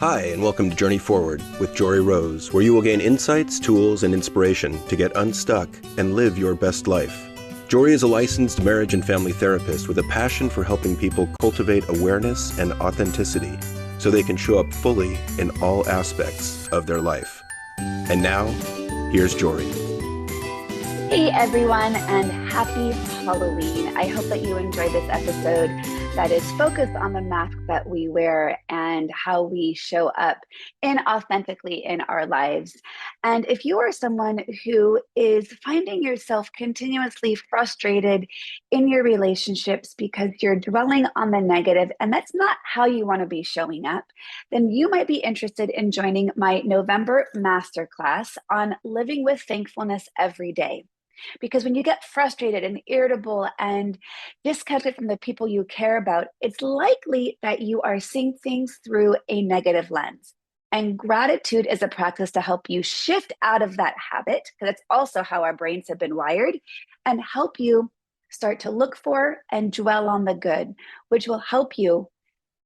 Hi, and welcome to Journey Forward with Jory Rose, where you will gain insights, tools, and inspiration to get unstuck and live your best life. Jory is a licensed marriage and family therapist with a passion for helping people cultivate awareness and authenticity so they can show up fully in all aspects of their life. And now, here's Jory. Hey everyone, and happy Halloween. I hope that you enjoyed this episode that is focused on the mask that we wear and how we show up inauthentically in our lives. And if you are someone who is finding yourself continuously frustrated in your relationships because you're dwelling on the negative and that's not how you want to be showing up, then you might be interested in joining my November masterclass on living with thankfulness every day. Because when you get frustrated and irritable and disconnected from the people you care about, it's likely that you are seeing things through a negative lens. And gratitude is a practice to help you shift out of that habit, because that's also how our brains have been wired, and help you start to look for and dwell on the good, which will help you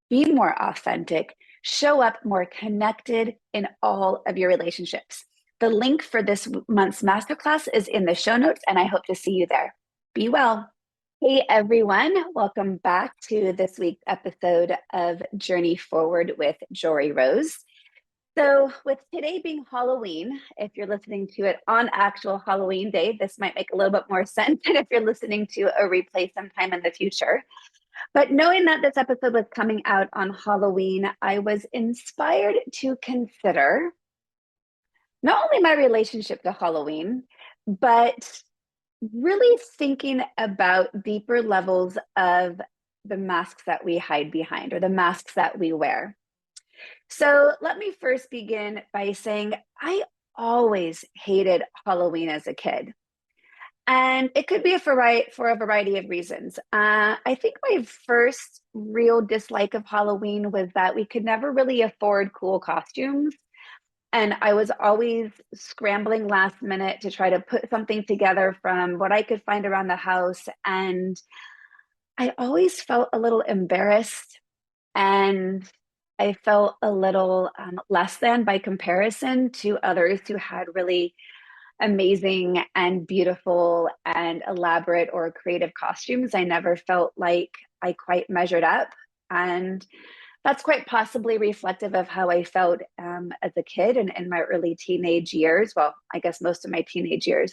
be more authentic, show up more connected in all of your relationships. The link for this month's masterclass is in the show notes, and I hope to see you there. Be well. Hey, everyone. Welcome back to this week's episode of Journey Forward with Jory Rose. So with today being Halloween, if you're listening to it on actual Halloween day, this might make a little bit more sense than if you're listening to a replay sometime in the future. But knowing that this episode was coming out on Halloween, I was inspired to consider not only my relationship to Halloween, but really thinking about deeper levels of the masks that we hide behind or the masks that we wear. So let me first begin by saying I always hated Halloween as a kid. And it could be for a variety of reasons. I think my first real dislike of Halloween was that we could never really afford cool costumes. And I was always scrambling last minute to try to put something together from what I could find around the house. And I always felt a little embarrassed, and I felt a little less than by comparison to others who had really amazing and beautiful and elaborate or creative costumes. I never felt like I quite measured up. And that's quite possibly reflective of how I felt as a kid and in my early teenage years. Well, I guess most of my teenage years.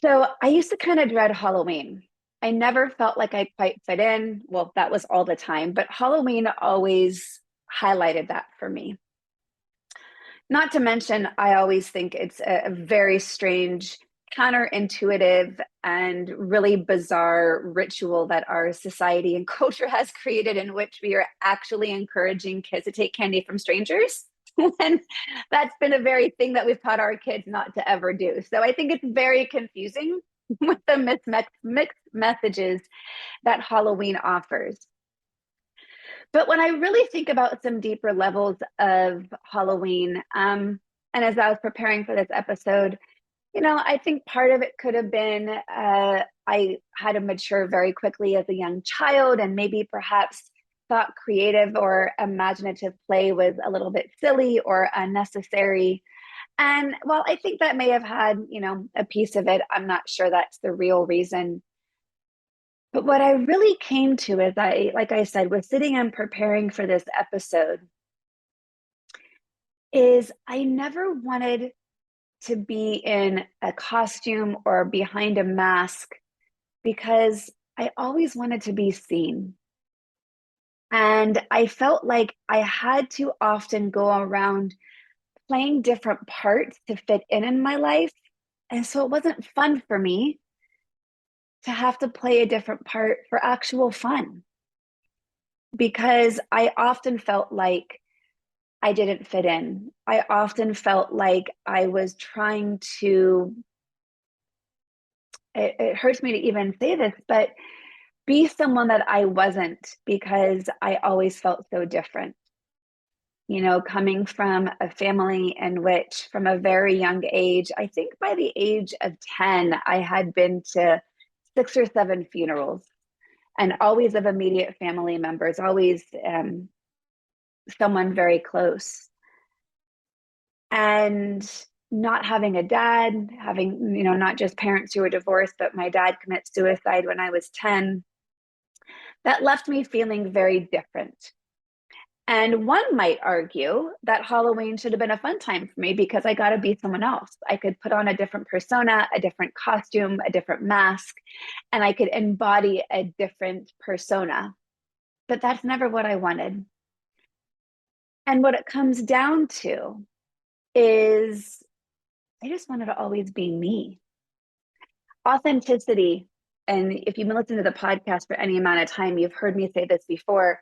So I used to kind of dread Halloween. I never felt like I quite fit in. Well, that was all the time, but Halloween always highlighted that for me. Not to mention, I always think it's a very strange, counterintuitive, and really bizarre ritual that our society and culture has created, in which we are actually encouraging kids to take candy from strangers. And that's been a very thing that we've taught our kids not to ever do. So I think it's very confusing with the mixed messages that Halloween offers. But when I really think about some deeper levels of Halloween, and as I was preparing for this episode, I think part of it could have been I had to mature very quickly as a young child, and maybe perhaps thought creative or imaginative play was a little bit silly or unnecessary. And while I think that may have had, a piece of it, I'm not sure that's the real reason. But what I really came to is like I said, was sitting and preparing for this episode, is I never wanted to be in a costume or behind a mask because I always wanted to be seen. And I felt like I had to often go around playing different parts to fit in my life. And so it wasn't fun for me to have to play a different part for actual fun, because I often felt like I didn't fit in. I often felt like I was trying to, it hurts me to even say this, but be someone that I wasn't, because I always felt so different. Coming from a family in which, from a very young age, I think by the age of 10, I had been to 6 or 7 funerals, and always of immediate family members, always someone very close. And not having a dad, having, not just parents who were divorced, but my dad commit suicide when I was 10, that left me feeling very different. And one might argue that Halloween should have been a fun time for me because I got to be someone else. I could put on a different persona, a different costume, a different mask, and I could embody a different persona. But that's never what I wanted. And what it comes down to is I just wanted to always be me. Authenticity. And if you've been listening to the podcast for any amount of time, you've heard me say this before.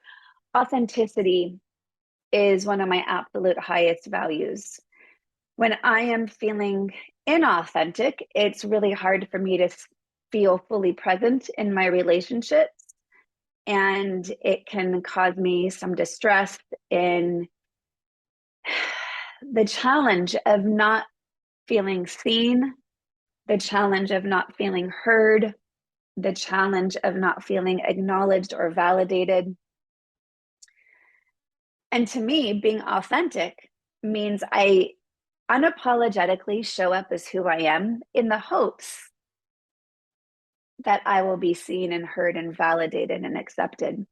Authenticity is one of my absolute highest values. When I am feeling inauthentic, it's really hard for me to feel fully present in my relationships. And it can cause me some distress in the challenge of not feeling seen, the challenge of not feeling heard, the challenge of not feeling acknowledged or validated. And to me, being authentic means I unapologetically show up as who I am in the hopes that I will be seen and heard and validated and accepted.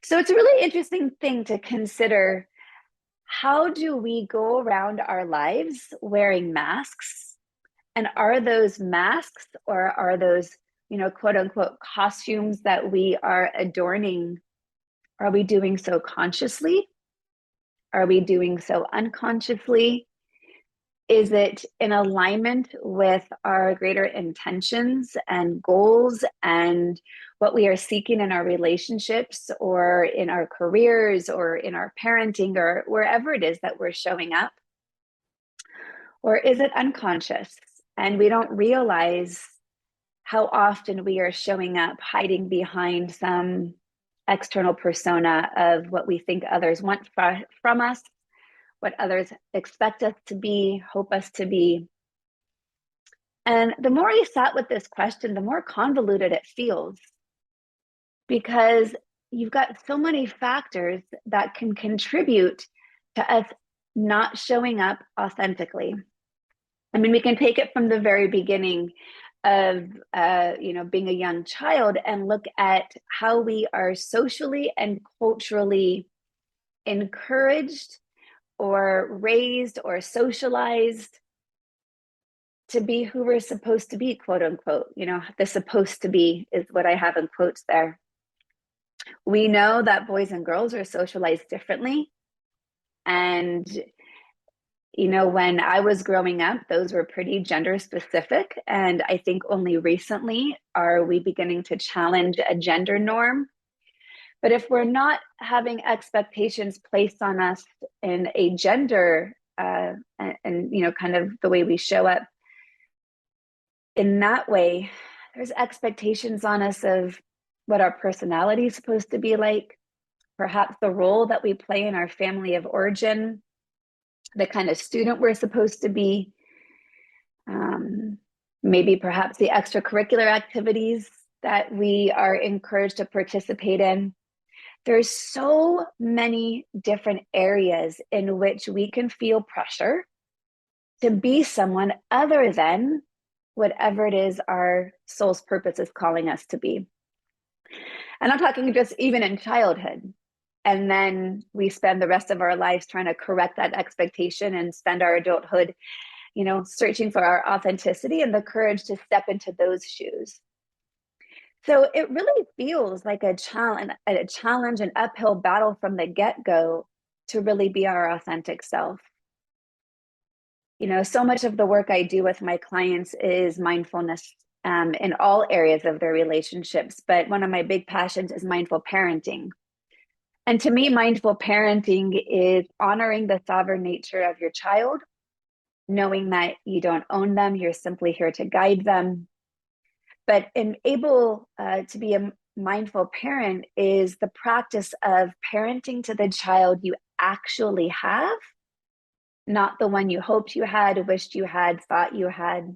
So it's a really interesting thing to consider. How do we go around our lives wearing masks? And are those masks, or are those, quote unquote, costumes that we are adorning, are we doing so consciously? Are we doing so unconsciously? Is it in alignment with our greater intentions and goals and what we are seeking in our relationships or in our careers or in our parenting or wherever it is that we're showing up? Or is it unconscious and we don't realize how often we are showing up hiding behind some external persona of what we think others want from us, what others expect us to be, hope us to be? And the more I sat with this question, the more convoluted it feels, because you've got so many factors that can contribute to us not showing up authentically. I mean, we can take it from the very beginning of being a young child and look at how we are socially and culturally encouraged or raised or socialized to be who we're supposed to be, quote unquote. The supposed to be is what I have in quotes there. We know that boys and girls are socialized differently. And when I was growing up, those were pretty gender specific. And I think only recently are we beginning to challenge a gender norm. But if we're not having expectations placed on us in a gender and kind of the way we show up in that way, there's expectations on us of what our personality is supposed to be like, perhaps the role that we play in our family of origin, the kind of student we're supposed to be, maybe perhaps the extracurricular activities that we are encouraged to participate in. There's so many different areas in which we can feel pressure to be someone other than whatever it is our soul's purpose is calling us to be. And I'm talking just even in childhood. And then we spend the rest of our lives trying to correct that expectation and spend our adulthood, searching for our authenticity and the courage to step into those shoes. So it really feels like a challenge, an uphill battle from the get-go to really be our authentic self. So much of the work I do with my clients is mindfulness in all areas of their relationships. But one of my big passions is mindful parenting. And to me, mindful parenting is honoring the sovereign nature of your child, knowing that you don't own them, you're simply here to guide them. But able to be a mindful parent is the practice of parenting to the child you actually have, not the one you hoped you had, wished you had, thought you had.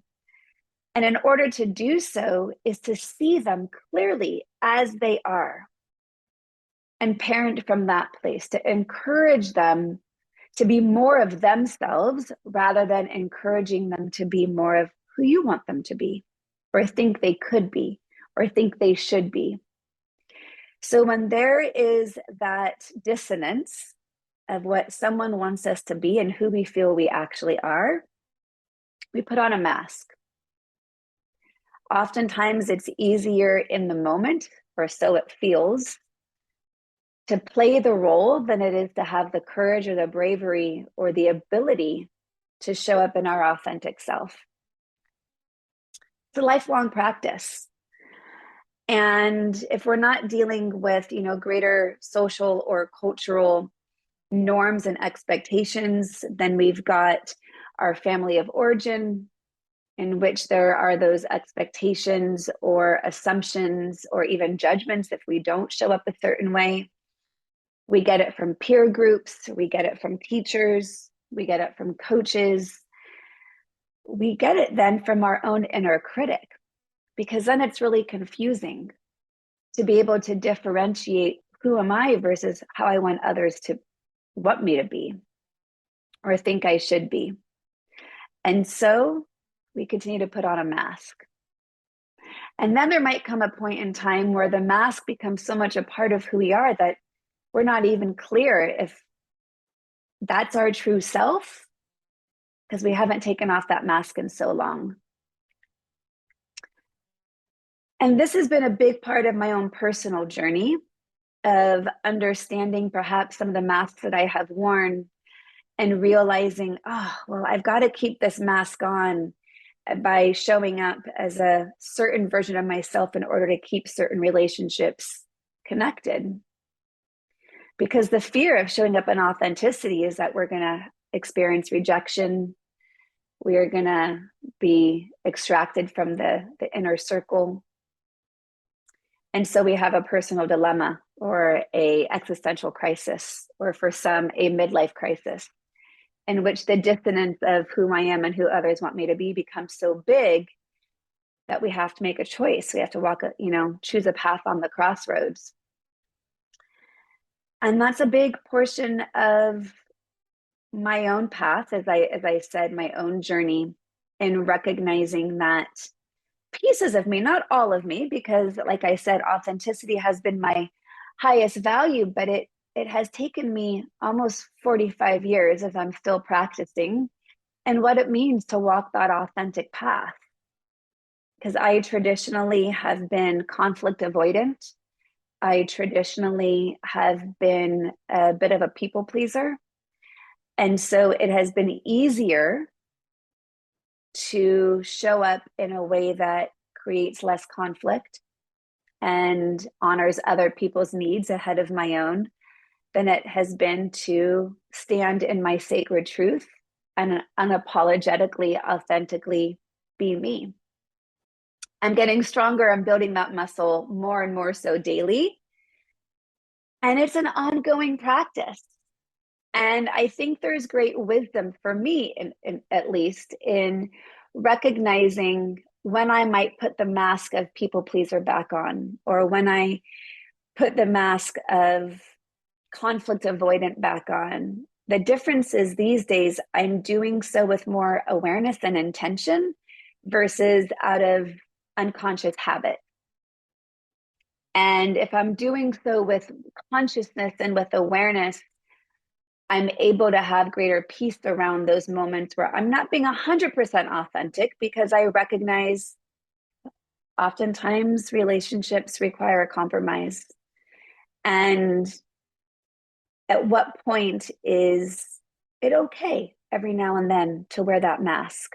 And in order to do so is to see them clearly as they are. and parent from that place to encourage them to be more of themselves rather than encouraging them to be more of who you want them to be, or think they could be, or think they should be. So when there is that dissonance of what someone wants us to be and who we feel we actually are, we put on a mask. Oftentimes it's easier in the moment, or so it feels, to play the role than it is to have the courage or the bravery or the ability to show up in our authentic self. It's a lifelong practice. And if we're not dealing with, greater social or cultural norms and expectations, then we've got our family of origin, in which there are those expectations or assumptions or even judgments if we don't show up a certain way. We get it from peer groups, we get it from teachers, we get it from coaches. We get it then from our own inner critic, because then it's really confusing to be able to differentiate who am I versus how I want others to want me to be or think I should be. And so we continue to put on a mask. And then there might come a point in time where the mask becomes so much a part of who we are that we're not even clear if that's our true self, because we haven't taken off that mask in so long. And this has been a big part of my own personal journey of understanding perhaps some of the masks that I have worn and realizing, I've got to keep this mask on by showing up as a certain version of myself in order to keep certain relationships connected. Because the fear of showing up in authenticity is that we're going to experience rejection. We are going to be extracted from the inner circle. And so we have a personal dilemma or a existential crisis, or for some, a midlife crisis, in which the dissonance of who I am and who others want me to be becomes so big that we have to make a choice. We have to choose a path on the crossroads. And that's a big portion of my own path, as I said, my own journey in recognizing that pieces of me, not all of me, because like I said, authenticity has been my highest value, but it has taken me almost 45 years, as I'm still practicing, and what it means to walk that authentic path. Because I traditionally have been conflict avoidant. I traditionally have been a bit of a people pleaser. And so it has been easier to show up in a way that creates less conflict and honors other people's needs ahead of my own than it has been to stand in my sacred truth and unapologetically, authentically be me. I'm getting stronger. I'm building that muscle more and more so daily. And it's an ongoing practice. And I think there's great wisdom for me, at least, in recognizing when I might put the mask of people pleaser back on, or when I put the mask of conflict avoidant back on. The difference is these days I'm doing so with more awareness and intention versus out of unconscious habit. And if I'm doing so with consciousness and with awareness, I'm able to have greater peace around those moments where I'm not being 100% authentic, because I recognize oftentimes relationships require a compromise. And at what point is it okay every now and then to wear that mask,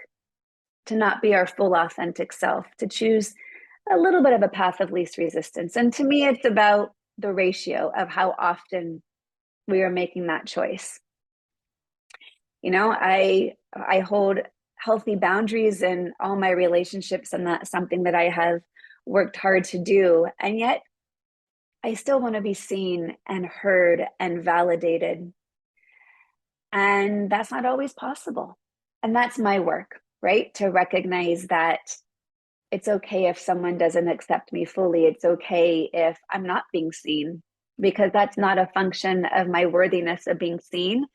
to not be our full authentic self, to choose a little bit of a path of least resistance? And to me, it's about the ratio of how often we are making that choice. I hold healthy boundaries in all my relationships, and that's something that I have worked hard to do. And yet I still want to be seen and heard and validated. And that's not always possible. And that's my work, right? To recognize that it's okay if someone doesn't accept me fully. It's okay if I'm not being seen. because that's not a function of my worthiness of being seen.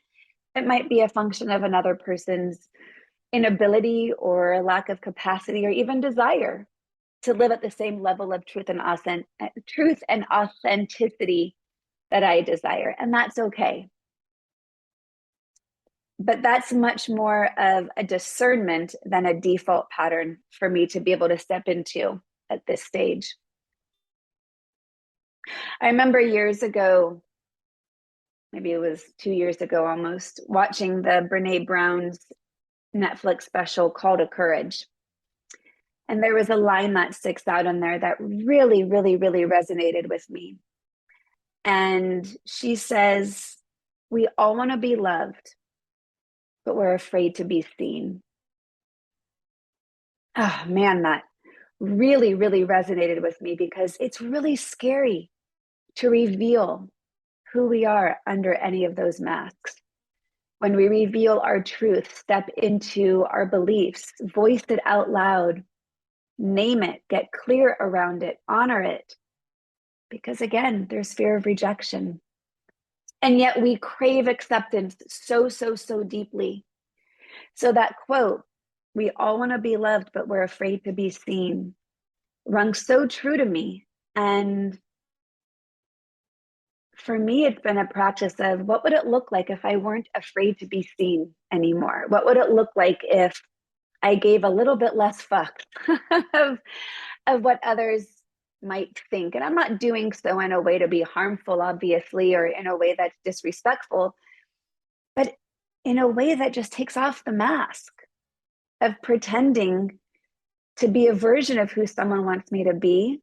It might be a function of another person's inability or lack of capacity or even desire to live at the same level of truth and authenticity that I desire. And that's okay. But that's much more of a discernment than a default pattern for me to be able to step into at this stage. I remember years ago, maybe it was 2 years ago almost, watching the Brene Brown's Netflix special, Call to Courage. And there was a line that sticks out in there that really, really, really resonated with me. And she says, we all want to be loved, but we're afraid to be seen. Oh man, that really, really resonated with me because it's really scary to reveal who we are under any of those masks. When we reveal our truth, step into our beliefs, voice it out loud, name it, get clear around it, honor it. Because again, there's fear of rejection. And yet we crave acceptance so, so, so deeply. So that quote, we all want to be loved, but we're afraid to be seen, rung so true to me. And for me, it's been a practice of what would it look like if I weren't afraid to be seen anymore? What would it look like if I gave a little bit less fuck of what others might think? And I'm not doing so in a way to be harmful, obviously, or in a way that's disrespectful, but in a way that just takes off the mask of pretending to be a version of who someone wants me to be.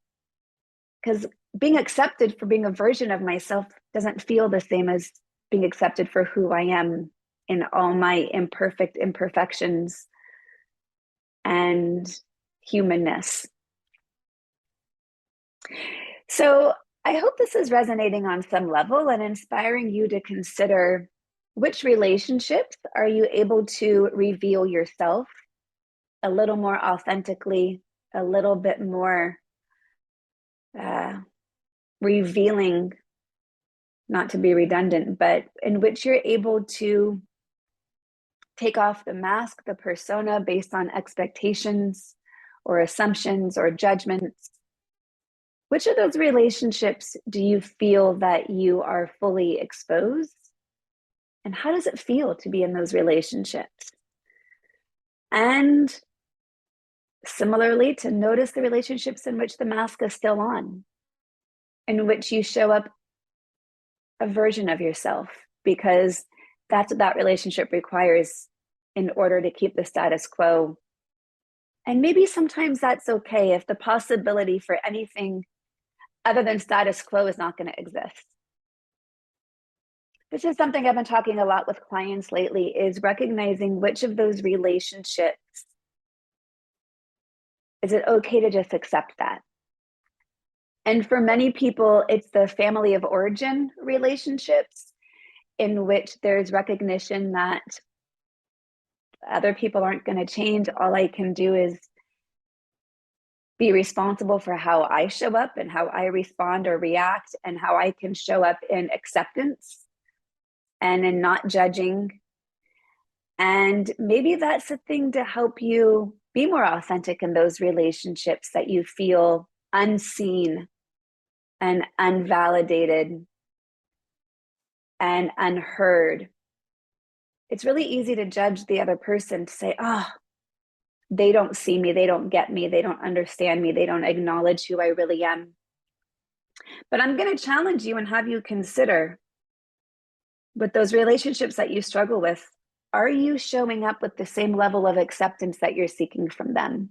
Because being accepted for being a version of myself doesn't feel the same as being accepted for who I am in all my imperfect imperfections and humanness. So I hope this is resonating on some level and inspiring you to consider which relationships are you able to reveal yourself a little more authentically, a little bit more revealing, not to be redundant, but in which you're able to take off the mask, the persona based on expectations or assumptions or judgments. Which of those relationships do you feel that you are fully exposed? And how does it feel to be in those relationships? And similarly, to notice the relationships in which the mask is still on, in which you show up a version of yourself, because that's what that relationship requires in order to keep the status quo. And maybe sometimes that's okay if the possibility for anything other than status quo is not going to exist. This is something I've been talking a lot with clients lately, is recognizing which of those relationships, is it okay to just accept that? And for many people, it's the family of origin relationships in which there's recognition that other people aren't going to change. All I can do is be responsible for how I show up and how I respond or react, and how I can show up in acceptance and in not judging. And maybe that's a thing to help you be more authentic in those relationships that you feel unseen and unvalidated and unheard. It's really easy to judge the other person, to say, oh, they don't see me, they don't get me, they don't understand me, they don't acknowledge who I really am. But I'm going to challenge you and have you consider, with those relationships that you struggle with, are you showing up with the same level of acceptance that you're seeking from them?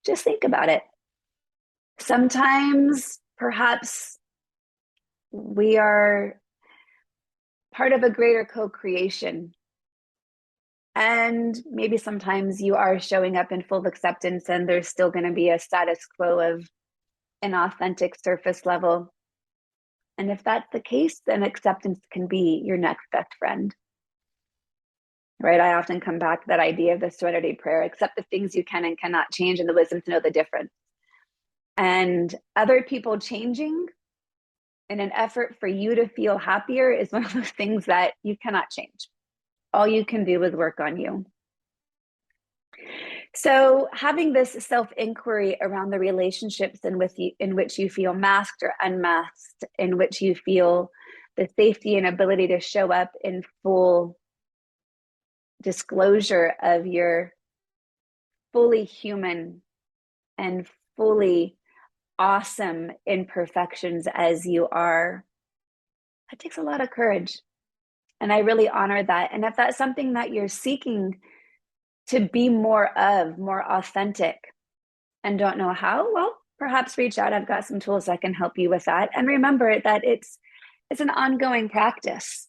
Just think about it. Sometimes, perhaps, we are part of a greater co-creation. And maybe sometimes you are showing up in full acceptance and there's still going to be a status quo of an authentic surface level. And if that's the case, then acceptance can be your next best friend. Right? I often come back to that idea of the serenity prayer: accept the things you can and cannot change, and the wisdom to know the difference. And other people changing in an effort for you to feel happier is one of those things that you cannot change. All you can do is work on you. So having this self-inquiry around the relationships in which you feel masked or unmasked, in which you feel the safety and ability to show up in full disclosure of your fully human and fully awesome imperfections as you are, it takes a lot of courage. And I really honor that. And if that's something that you're seeking to be more of, more authentic, and don't know how, well, perhaps reach out. I've got some tools that can help you with that. And remember that it's an ongoing practice,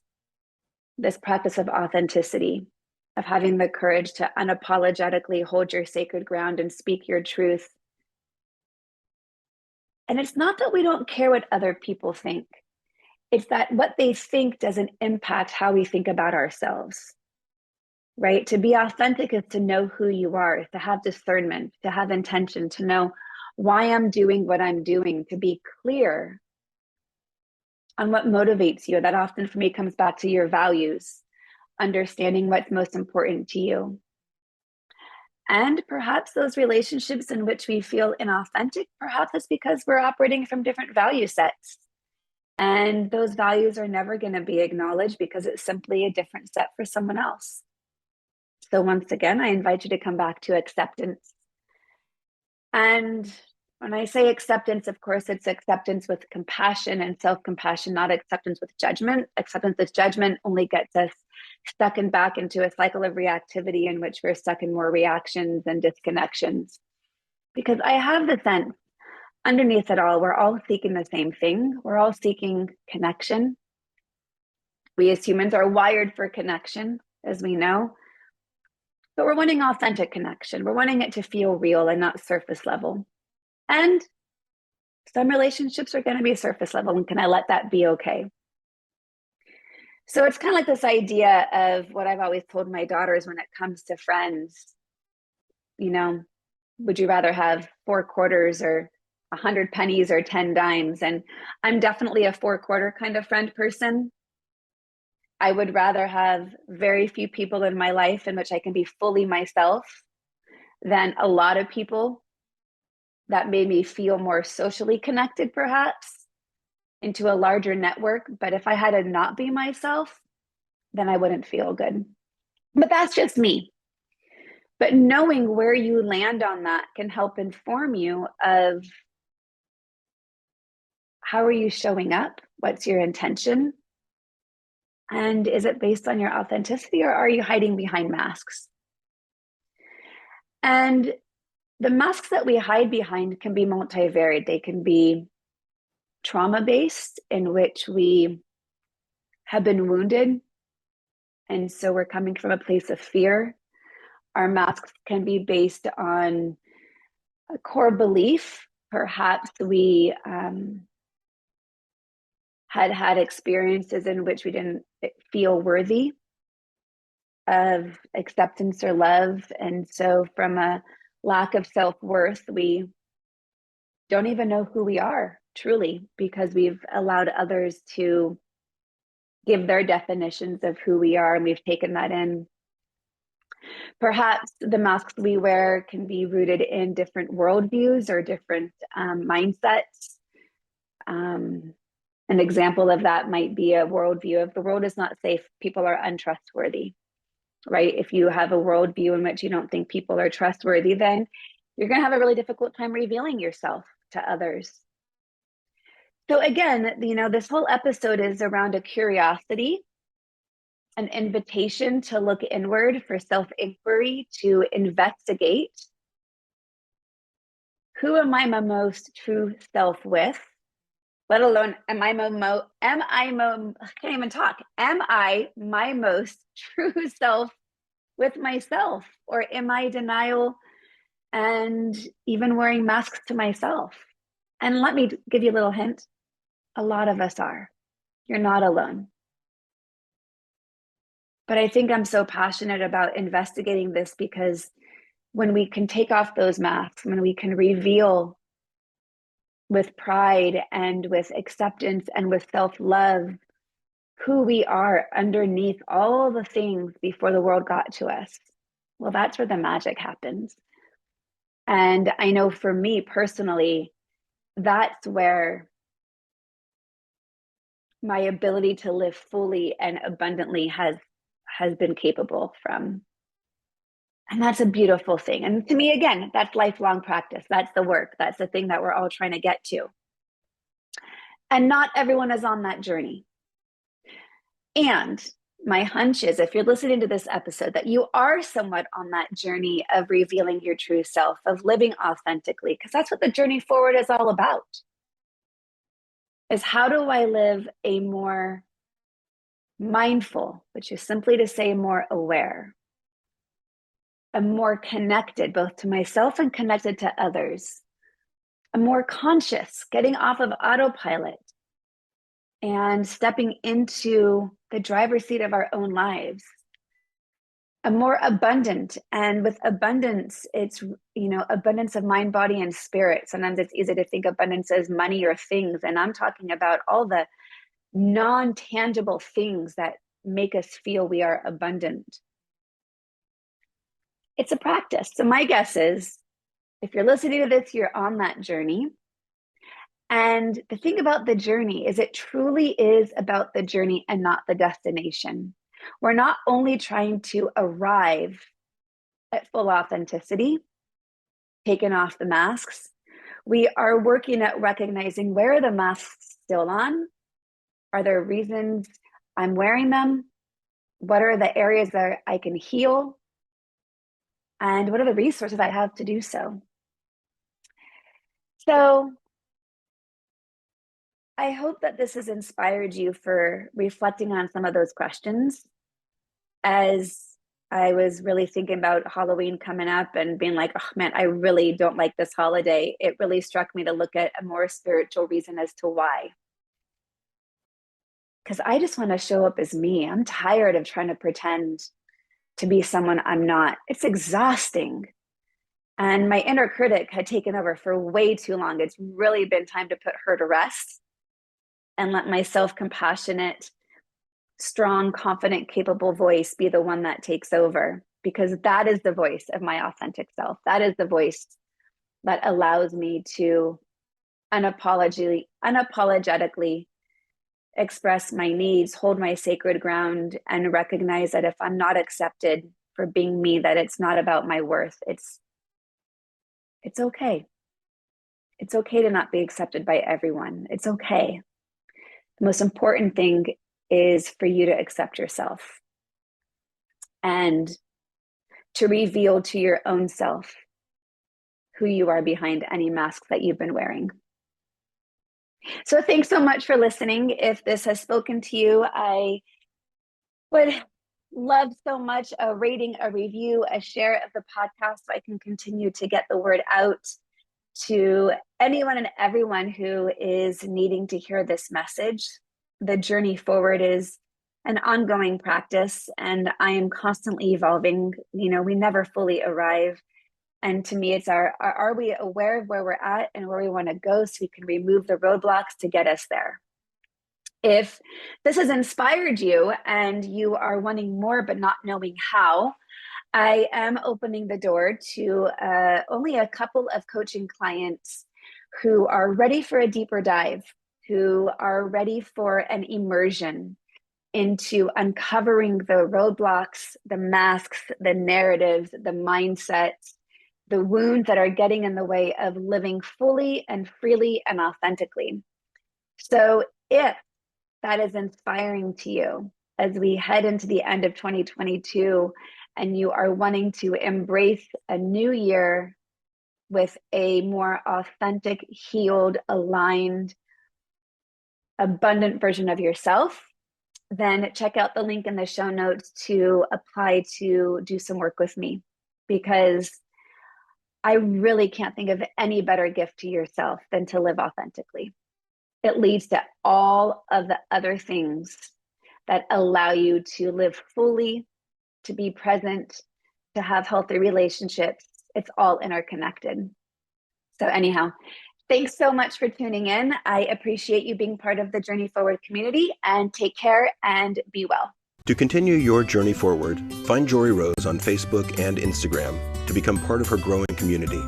this practice of authenticity, of having the courage to unapologetically hold your sacred ground and speak your truth. And it's not that we don't care what other people think. It's that what they think doesn't impact how we think about ourselves, right? To be authentic is to know who you are, to have discernment, to have intention, to know why I'm doing what I'm doing, to be clear on what motivates you. That often for me comes back to your values, understanding what's most important to you. And perhaps those relationships in which we feel inauthentic, perhaps it's because we're operating from different value sets. And those values are never going to be acknowledged because it's simply a different set for someone else. So once again, I invite you to come back to acceptance. And when I say acceptance, of course, it's acceptance with compassion and self-compassion, not acceptance with judgment. Acceptance with judgment only gets us stuck and back into a cycle of reactivity in which we're stuck in more reactions and disconnections. Because I have the sense underneath it all, we're all seeking the same thing. We're all seeking connection. We as humans are wired for connection, as we know, but we're wanting authentic connection. We're wanting it to feel real and not surface level. And some relationships are going to be surface level, and can I let that be okay? So it's kind of like this idea of what I've always told my daughters when it comes to friends. You know, would you rather have 4 quarters or 100 pennies or 10 dimes? And I'm definitely a 4-quarter kind of friend person. I would rather have very few people in my life in which I can be fully myself than a lot of people that made me feel more socially connected, perhaps, into a larger network. But if I had to not be myself, then I wouldn't feel good. But that's just me. But knowing where you land on that can help inform you of how are you showing up? What's your intention? And is it based on your authenticity, or are you hiding behind masks? And the masks that we hide behind can be multivariate. They can be trauma-based, in which we have been wounded, and so we're coming from a place of fear. Our masks can be based on a core belief. Perhaps we had experiences in which we didn't feel worthy of acceptance or love. And so from a lack of self-worth, we don't even know who we are truly, because we've allowed others to give their definitions of who we are, and we've taken that in. Perhaps the masks we wear can be rooted in different worldviews or different mindsets. An example of that might be a worldview of the world is not safe, people are untrustworthy, right? If you have a worldview in which you don't think people are trustworthy, then you're going to have a really difficult time revealing yourself to others. So again, this whole episode is around a curiosity, an invitation to look inward for self-inquiry, to investigate who am I my most true self with, let alone I can't even talk. Am I my most true self with myself? Or am I denial and even wearing masks to myself? And let me give you a little hint. A lot of us are. You're not alone. But I think I'm so passionate about investigating this because when we can take off those masks, when we can reveal with pride and with acceptance and with self-love who we are underneath all the things before the world got to us, well, that's where the magic happens. And I know for me personally, that's where my ability to live fully and abundantly has been capable from. And that's a beautiful thing. And to me, again, that's lifelong practice. That's the work. That's the thing that we're all trying to get to. And not everyone is on that journey. And my hunch is, if you're listening to this episode, that you are somewhat on that journey of revealing your true self, of living authentically, because that's what the journey forward is all about. Is how do I live a more mindful, which is simply to say more aware, a more connected, both to myself and connected to others, a more conscious, getting off of autopilot and stepping into the driver's seat of our own lives, a more abundant. And with abundance, it's, abundance of mind, body, and spirit. Sometimes it's easy to think abundance as money or things. And I'm talking about all the non-tangible things that make us feel we are abundant. It's a practice. So my guess is, if you're listening to this, you're on that journey. And the thing about the journey is it truly is about the journey and not the destination. We're not only trying to arrive at full authenticity, taking off the masks, we are working at recognizing, where are the masks still on? Are there reasons I'm wearing them? What are the areas that I can heal? And what are the resources I have to do so? So I hope that this has inspired you for reflecting on some of those questions. As I was really thinking about Halloween coming up and being like, oh man, I really don't like this holiday. It really struck me to look at a more spiritual reason as to why. Because I just want to show up as me. I'm tired of trying to pretend to be someone I'm not. It's exhausting. And my inner critic had taken over for way too long. It's really been time to put her to rest and let my self-compassionate, strong, confident, capable voice be the one that takes over, because that is the voice of my authentic self. That is the voice that allows me to unapologetically express my needs, hold my sacred ground, and recognize that if I'm not accepted for being me, that it's not about my worth. It's okay. It's okay to not be accepted by everyone. It's okay. The most important thing is for you to accept yourself and to reveal to your own self who you are behind any mask that you've been wearing. So thanks so much for listening. If this has spoken to you, I would love so much a rating, a review, a share of the podcast so I can continue to get the word out to anyone and everyone who is needing to hear this message. The journey forward is an ongoing practice, and I am constantly evolving. We never fully arrive. And to me, it's are we aware of where we're at and where we want to go so we can remove the roadblocks to get us there? If this has inspired you and you are wanting more but not knowing how, I am opening the door to only a couple of coaching clients who are ready for a deeper dive, who are ready for an immersion into uncovering the roadblocks, the masks, the narratives, the mindsets, the wounds that are getting in the way of living fully and freely and authentically. So if that is inspiring to you as we head into the end of 2022 and you are wanting to embrace a new year with a more authentic, healed, aligned, abundant version of yourself, then check out the link in the show notes to apply to do some work with me, because I really can't think of any better gift to yourself than to live authentically. It leads to all of the other things that allow you to live fully, to be present, to have healthy relationships. It's all interconnected. So anyhow, Thanks so much for tuning in. I appreciate you being part of the Journey Forward community, and take care and be well. To continue your journey forward, find Jory Rose on Facebook and Instagram to become part of her growing community.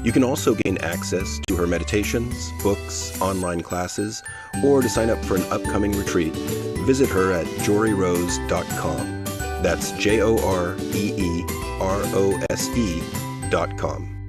You can also gain access to her meditations, books, online classes, or to sign up for an upcoming retreat. Visit her at joryrose.com. That's JOREEROSE.com.